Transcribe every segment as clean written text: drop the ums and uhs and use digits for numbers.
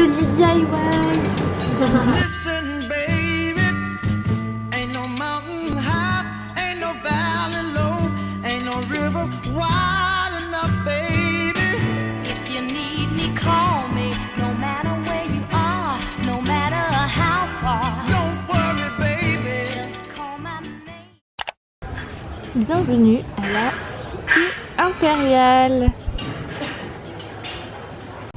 atelier DIY. Listen, baby, ain't no mountain high, ain't no valley low, ain't no river wide enough, baby. If you need me, call me, no matter where you are, no matter how far. Don't worry, baby. Just call my name. Bienvenue à la Cité Impériale.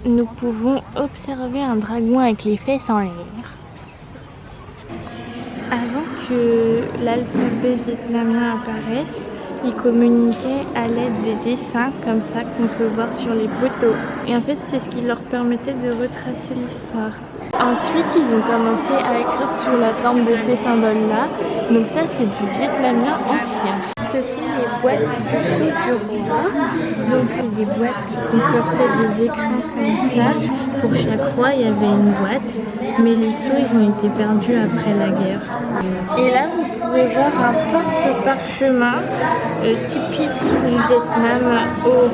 Nous pouvons observer un dragon avec les fesses en l'air. Avant que l'alphabet vietnamien apparaisse, ils communiquaient à l'aide des dessins comme ça qu'on peut voir sur les poteaux. Et en fait, c'est ce qui leur permettait de retracer l'histoire. Ensuite, ils ont commencé à écrire sur la forme de ces symboles-là. Donc ça, c'est du vietnamien ancien. Ce sont les boîtes du sceau du roi. Donc des boîtes qui comportaient des écrins comme ça. Pour chaque roi, il y avait une boîte. Mais les sceaux, ils ont été perdus après la guerre. Et là, vous pouvez voir un porte-parchemin typique du Vietnam au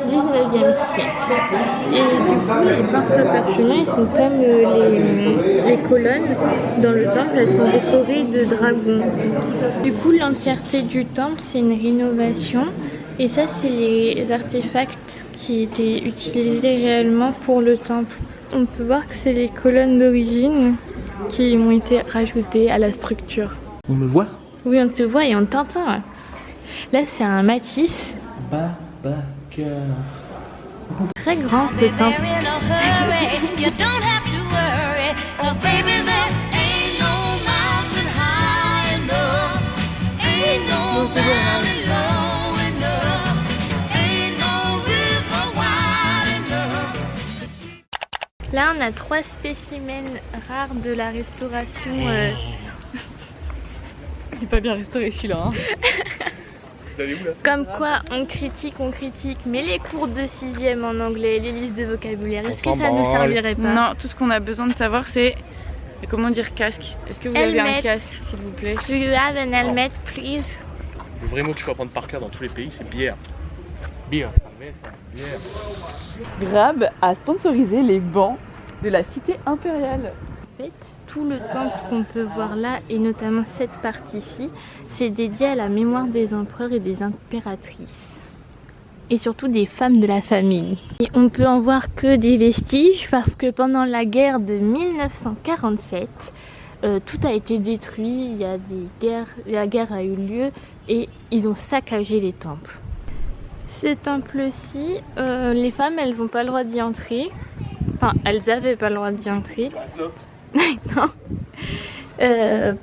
19e siècle. Et du coup, les porte-parchemins, ils sont comme les colonnes dans le temple, elles sont décorées de dragons. Du coup, l'entièreté du temple, c'est une rénovation. Et ça, c'est les artefacts qui étaient utilisés réellement pour le temple. On peut voir que c'est les colonnes d'origine qui ont été rajoutées à la structure. On me voit? Oui, on te voit et on t'entend. Là, c'est un Matisse. Babacar. Très grand ce temple. Là, on a 3 spécimens rares de la restauration. Il est pas bien restauré celui-là. Hein. Vous allez où là? Comme quoi, on critique, mais les cours de 6e en anglais, les listes de vocabulaire, est-ce que ça nous servirait pas? Non, tout ce qu'on a besoin de savoir, c'est comment dire casque. Est-ce que vous avez un casque, s'il vous plaît? Do you have an helmet, please? Le vrai mot qu'il faut apprendre par cœur dans tous les pays, c'est bière. Bière, ça, bière. Grab a sponsorisé les bancs de la Cité Impériale. En fait, tout le temple qu'on peut voir là, et notamment cette partie-ci, c'est dédié à la mémoire des empereurs et des impératrices. Et surtout des femmes de la famille. Et on peut en voir que des vestiges parce que pendant la guerre de 1947, tout a été détruit, il y a des guerres, la guerre a eu lieu et ils ont saccagé les temples. Ce temple-ci, les femmes, elles n'ont pas le droit d'y entrer. Enfin, elles avaient pas le droit d'y entrer. Non.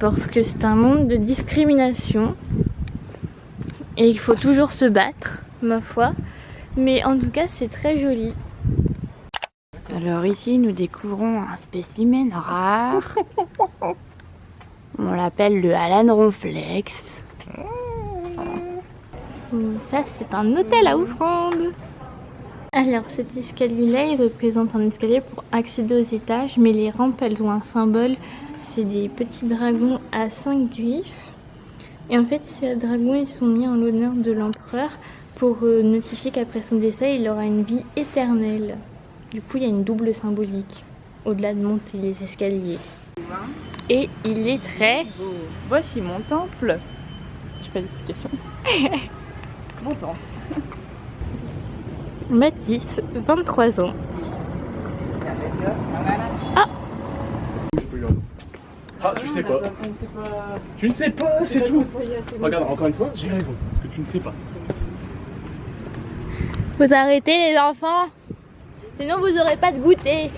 Parce que c'est un monde de discrimination. Et il faut toujours se battre, ma foi. Mais en tout cas, c'est très joli. Alors ici, nous découvrons un spécimen rare. On l'appelle le Alan Ronflex. Ça, c'est un hôtel à offrande. Alors, cet escalier-là, il représente un escalier pour accéder aux étages, mais les rampes, elles ont un symbole. C'est des petits dragons à 5 griffes. Et en fait, ces dragons, ils sont mis en l'honneur de l'empereur pour notifier qu'après son décès, il aura une vie éternelle. Du coup, il y a une double symbolique, au-delà de monter les escaliers. Et il est très beau. Voici mon temple. J'ai pas d'explication. Bon plan. Mathis, 23 ans. Ah! Ah, tu sais pas. Tu ne sais pas, c'est tout. Regarde, encore une fois, j'ai raison. Parce que tu ne sais pas. Vous arrêtez les enfants, sinon vous n'aurez pas de goûter.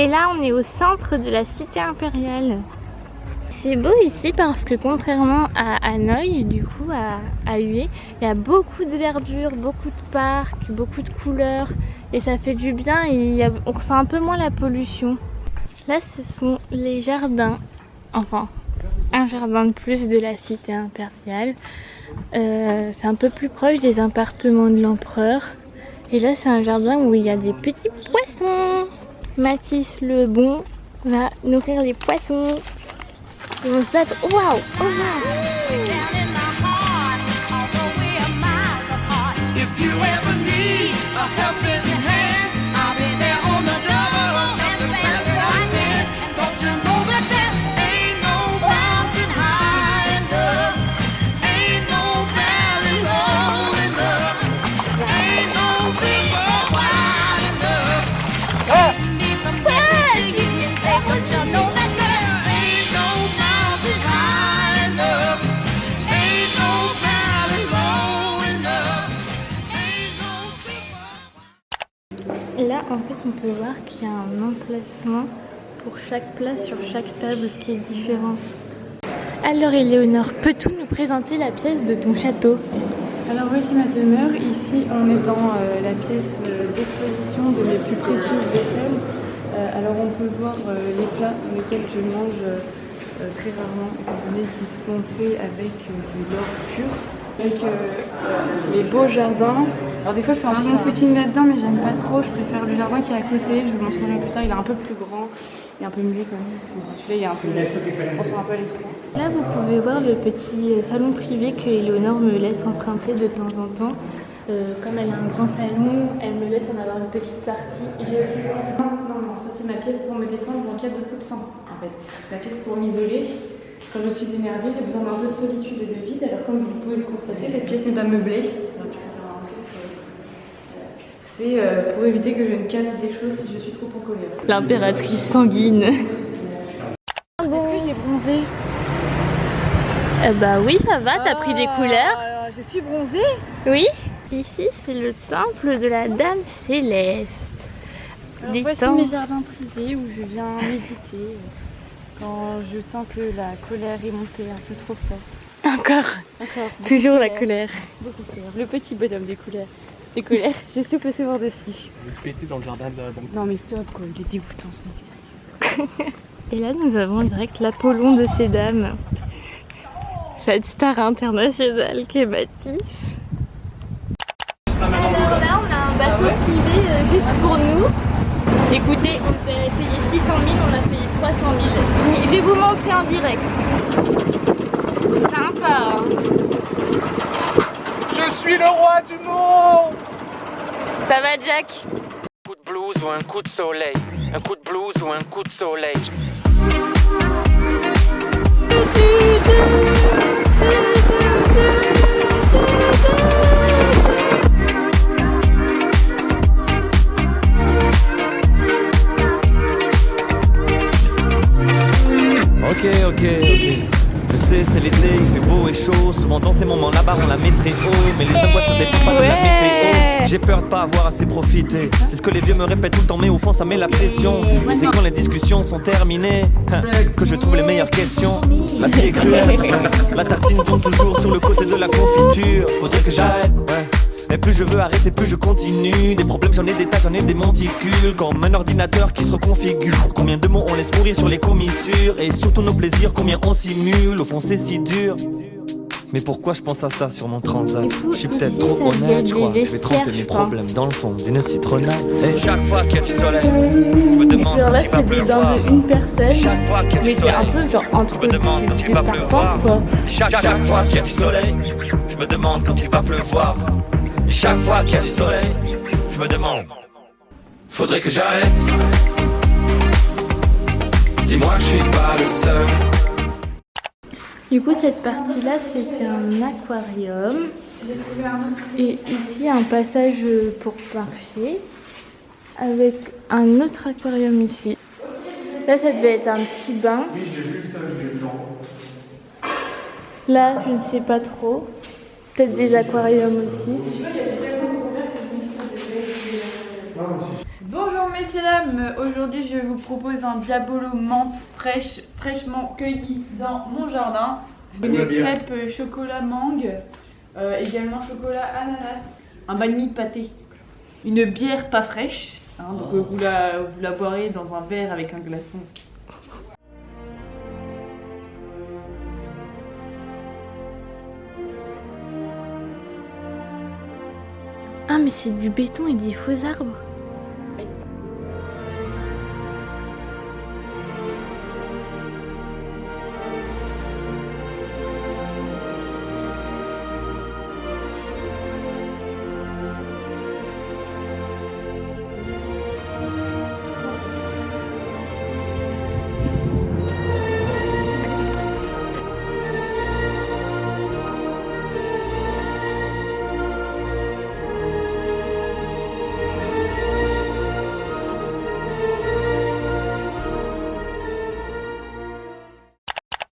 Et là, on est au centre de la Cité Impériale. C'est beau ici parce que contrairement à Hanoï, du coup à Hue, il y a beaucoup de verdure, beaucoup de parcs, beaucoup de couleurs et ça fait du bien et on ressent un peu moins la pollution. Là, ce sont les jardins, enfin un jardin de plus de la cité impériale. C'est un peu plus proche des appartements de l'empereur. Et là, c'est un jardin où il y a des petits poissons. Mathis le bon va nourrir les poissons. Ils vont se battre. Waouh! Oh waouh! If you ever need a helping hand, I'll be there on the double, just as fast as I can. Don't you know that there ain't no mountain high enough, ain't no valley low enough, ain't no river wide enough. Need them getting to you, they want you to know that There ain't no mountain high enough, ain't no valley low enough, ain't no river. Là, en fait, on peut voir qu'il y a un emplacement pour chaque place sur chaque table qui est différent. Alors, Éléonore, peux-tu nous présenter la pièce de ton château? Alors voici ma demeure. Ici, on est dans la pièce d'exposition de mes plus précieuses vaisselles. Alors on peut voir les plats dans lesquels je mange très rarement, étant donné qu'ils sont faits avec de l'or pur. Avec les beaux jardins. Alors des fois je fais un peu mon footing là-dedans, mais j'aime pas trop. Je préfère le jardin qui est à côté. Je vous le montrerai plus tard. Il est un peu plus grand. Il est un peu muet quand même. Parce que celui-là, il est un peu... On sent un peu à l'étroit. Là, vous pouvez voir le petit salon privé que Éléonore me laisse emprunter de temps en temps. Comme elle a un grand salon, elle me laisse en avoir une petite partie. Non, ça c'est ma pièce pour me détendre en cas de coup de sang. En fait, c'est ma pièce pour m'isoler. Quand je suis énervée, j'ai besoin d'un peu de solitude et de vide. Alors comme vous pouvez le constater, cette pièce n'est pas meublée. Donc, tu peux faire un truc. C'est pour éviter que je ne casse des choses si je suis trop en colère. L'impératrice sanguine. Est-ce que j'ai bronzé? Bah oui, ça va, t'as pris des couleurs. Je suis bronzée. Oui. Ici, c'est le temple de la Dame Céleste. Alors, voici mes jardins privés où je viens méditer quand je sens que la colère est montée un peu trop forte. Encore. Toujours la colère. Beaucoup de colère. Le petit bonhomme des colères. Des colères, je souffle souvent dessus. Je vais péter dans le jardin de la dame. Non mais stop quoi, il est dégoûtant ce mec. Et là, nous avons en direct l'Apollon de ces dames. Cette star internationale qui est Mathis. Alors là, on a un bateau privé juste pour nous. Écoutez, on devait payer 600 000, on a payé 300 000. Je vais vous montrer en direct. Sympa, hein? Je suis le roi du monde! Ça va, Jack? Un coup de blues ou un coup de soleil, un coup de blues ou un coup de soleil. Ok. Je sais, c'est l'été, il fait beau et chaud. Souvent dans ces moments là-bas, on la met très haut. Mais les angoisses ne dépendent pas de la météo. J'ai peur de pas avoir assez profité. C'est ce que les vieux me répètent tout le temps, mais au fond ça met la pression. Et c'est quand les discussions sont terminées que je trouve les meilleures questions. La vie est cruelle, la tartine tombe toujours sur le côté de la confiture. Faudrait que j'arrête, Et plus je veux arrêter, plus je continue. Des problèmes, j'en ai des tas, j'en ai des monticules. Comme un ordinateur qui se reconfigure. Combien de mots on laisse mourir sur les commissures. Et surtout nos plaisirs, combien on simule. Au fond c'est si dur. Mais pourquoi je pense à ça sur mon transat? Je suis peut-être trop honnête, je crois. Je vais tremper mes problèmes dans le fond d'une citronnade. Et chaque fois qu'il y a du soleil, je me demande Genre là, quand il va c'est des bains pleuvoir. de une personne. Chaque fois qu'il y a du Mais c'est un soleil, peu genre entre je me demande quand il va des pleuvoir. parfums, quoi. Chaque fois qu'il y a du soleil, je me demande quand il va pleuvoir. Et chaque fois qu'il y a du soleil, je me demande. Faudrait que j'arrête. Dis-moi que je suis pas le seul. Du coup, cette partie-là, c'était un aquarium. Et ici, un passage pour marcher. Avec un autre aquarium ici. Là, ça devait être un petit bain. Oui, j'ai vu que ça avait du temps. Là, je ne sais pas trop. Peut-être des aquariums aussi. Bonjour messieurs dames, aujourd'hui je vous propose un diabolo menthe fraîchement cueilli dans mon jardin. Une crêpe chocolat mangue, également chocolat ananas, un banh mi pâté, une bière pas fraîche, donc vous la boirez dans un verre avec un glaçon. Ah mais c'est du béton et des faux arbres.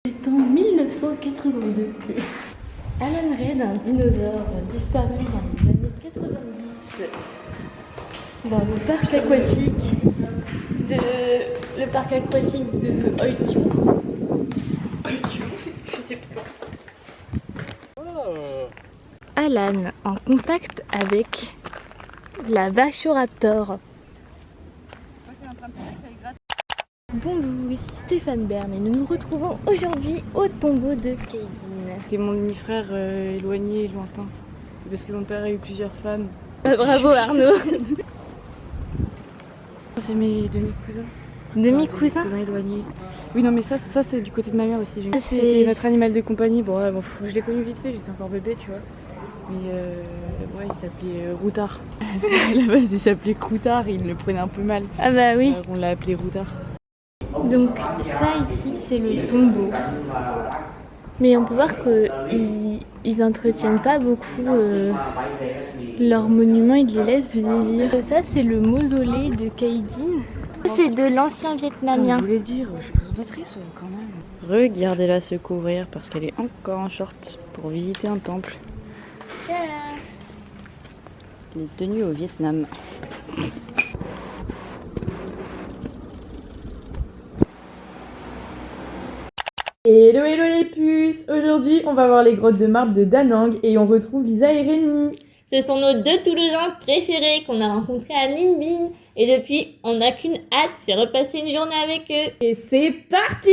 C'est en 1982 que Alan Red, un dinosaure disparu dans les années 90, dans le parc aquatique de Oityou. Je sais plus. Alan en contact avec la Vachoraptor. Bonjour, ici Stéphane Bern et nous nous retrouvons aujourd'hui au tombeau de Kaydin. C'était mon demi-frère éloigné et lointain. Parce que mon père a eu plusieurs femmes. Bravo Arnaud. C'est mes demi-cousins. Demi-cousin. Cousins éloignés. Oui, non, mais ça c'est du côté de ma mère aussi. Ah, C'était notre animal de compagnie. Bon, ouais, je l'ai connu vite fait, j'étais encore bébé, tu vois. Mais ouais, il s'appelait Routard. À la base, il s'appelait Croutard et il le prenait un peu mal. Ah bah oui. Alors, on l'a appelé Routard. Donc ça ici c'est le tombeau. Mais on peut voir qu'ils entretiennent pas beaucoup leurs monuments, ils les laissent vieillir. Ça c'est le mausolée de Kaydin. C'est de l'ancien vietnamien. Je voulais dire, je suis présentatrice quand même. Regardez-la se couvrir parce qu'elle est encore en short pour visiter un temple. Les tenues au Vietnam. Hello hello les puces! Aujourd'hui on va voir les grottes de marbre de Da Nang et on retrouve Lisa et Rémi. Ce sont nos deux Toulousains préférés qu'on a rencontrés à Ninh Binh et depuis on n'a qu'une hâte, c'est repasser une journée avec eux. Et c'est parti!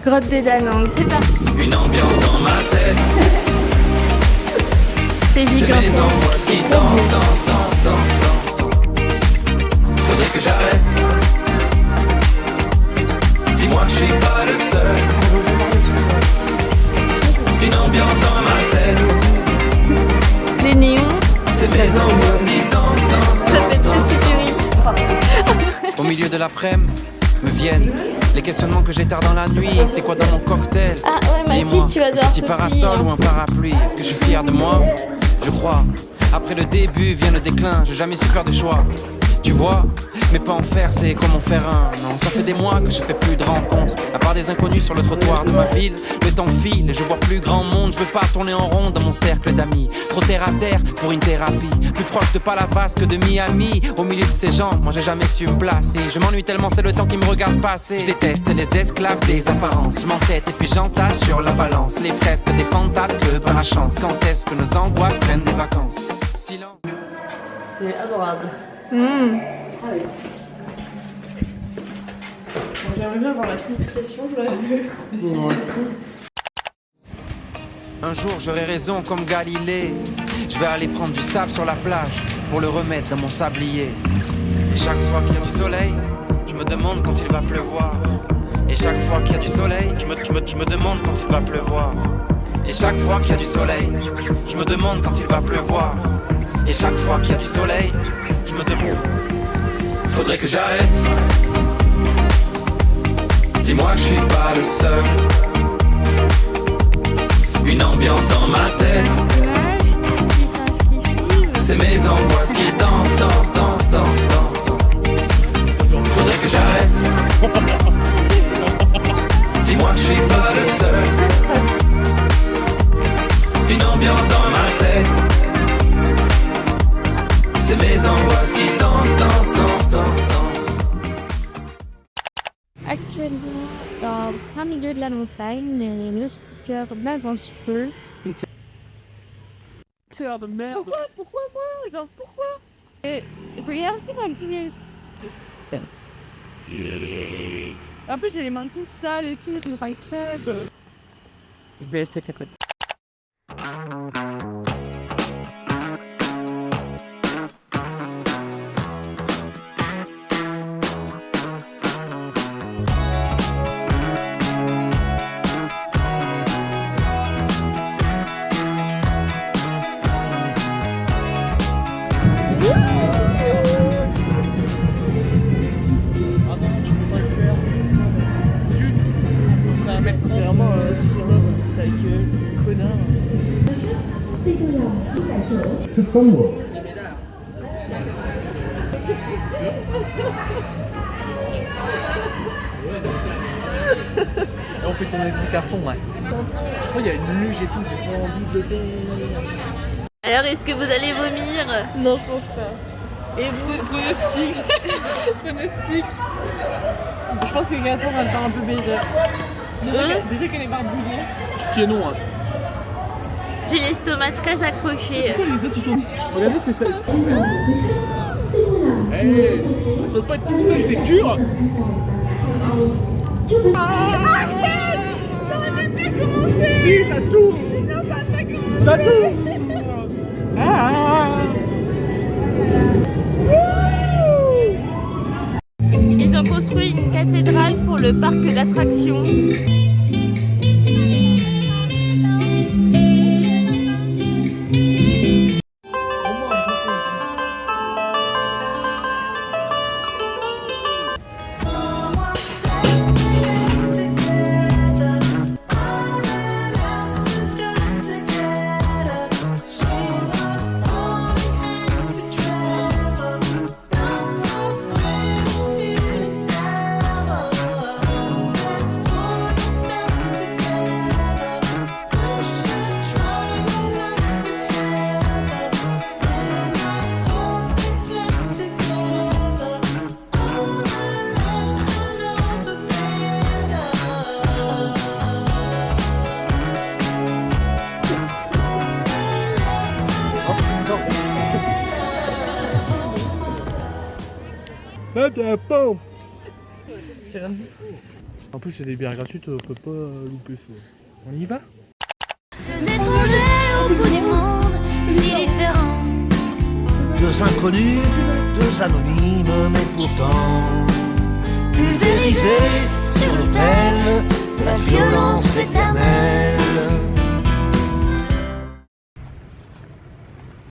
Grotte de Da Nang, c'est parti. Une ambiance dans ma tête. C'est C'est gigantesque. mes angoisses qui dansent. Faudrait que j'arrête. Dis-moi que je suis pas le seul. Une ambiance dans ma tête. Les néons. C'est mes angoisses qui dansent. Au milieu de l'après-midi me viennent les questionnements que j'ai tard dans la nuit. C'est quoi dans mon cocktail? Ah ouais Dis-moi, Mathis, tu vas un devoir petit te parasol plier, ou un parapluie? Est-ce que je suis fier de moi? Je crois. Après le début vient le déclin. J'ai jamais su faire de choix. Tu vois, mais pas en faire, c'est comme en faire un. Non, ça fait des mois que je fais plus de rencontres. À part des inconnus sur le trottoir de ma ville. Le temps file et je vois plus grand monde. Je veux pas tourner en rond dans mon cercle d'amis. Trop terre à terre pour une thérapie. Plus proche de Palavas que de Miami. Au milieu de ces gens, moi j'ai jamais su me placer. Je m'ennuie tellement, c'est le temps qui me regarde passer. Je déteste les esclaves des apparences. Je m'entête et puis j'entasse sur la balance. Les fresques des fantasmes, par la chance. Quand est-ce que nos angoisses prennent des vacances? Silence. C'est adorable. J'aimerais bien voir la signification de Un jour j'aurai raison comme Galilée. Je vais aller prendre du sable sur la plage pour le remettre dans mon sablier. Et chaque fois qu'il y a du soleil, je me demande quand il va pleuvoir. Et chaque fois qu'il y a du soleil, je me demande quand il va pleuvoir. Et chaque fois qu'il y a du soleil, je me demande quand il va pleuvoir. Et chaque fois qu'il y a du soleil, je me demande. Faudrait que j'arrête. Dis-moi que je suis pas le seul. Une ambiance dans ma tête. C'est mes angoisses qui dansent. Faudrait que j'arrête. Dis-moi que je suis pas le seul. Une ambiance dans ma tête. C'est mes angoisses qui dansent. Actuellement, dans plein milieu de la montagne, et le scooter n'avance plus. Terre de merde. Pourquoi moi? Genre pourquoi? Et regarde la pièce. En plus, j'ai les mains toutes sales et tout, je me sens crève. Je vais essayer quelque chose. chien, ta gueule, connard. On fait tourner le truc à fond, ouais. Je crois qu'il y a une luge et tout, j'ai trop envie de le faire. Alors, est-ce que vous allez vomir? Non, je pense pas. Et vous? Pronostic. Pronostic. Je pense que Gaston va le faire un peu baiser. Déjà qu'elle est barbouillée. Pitié non, hein. J'ai l'estomac très accroché. Pourquoi les autres ils tournent? Regardez, c'est ça. Hey, je dois pas être tout seul, c'est dur. Si, ça tourne. Non, ça n'a pas commencé. Ça tourne. Ils ont construit une cathédrale pour le parc d'attractions. En plus, c'est des bières gratuites, on peut pas louper ça. On y va? Deux étrangers au bout du monde, si différents. Deux inconnus, deux anonymes, mais pourtant pulvérisés sur l'autel, la violence éternelle.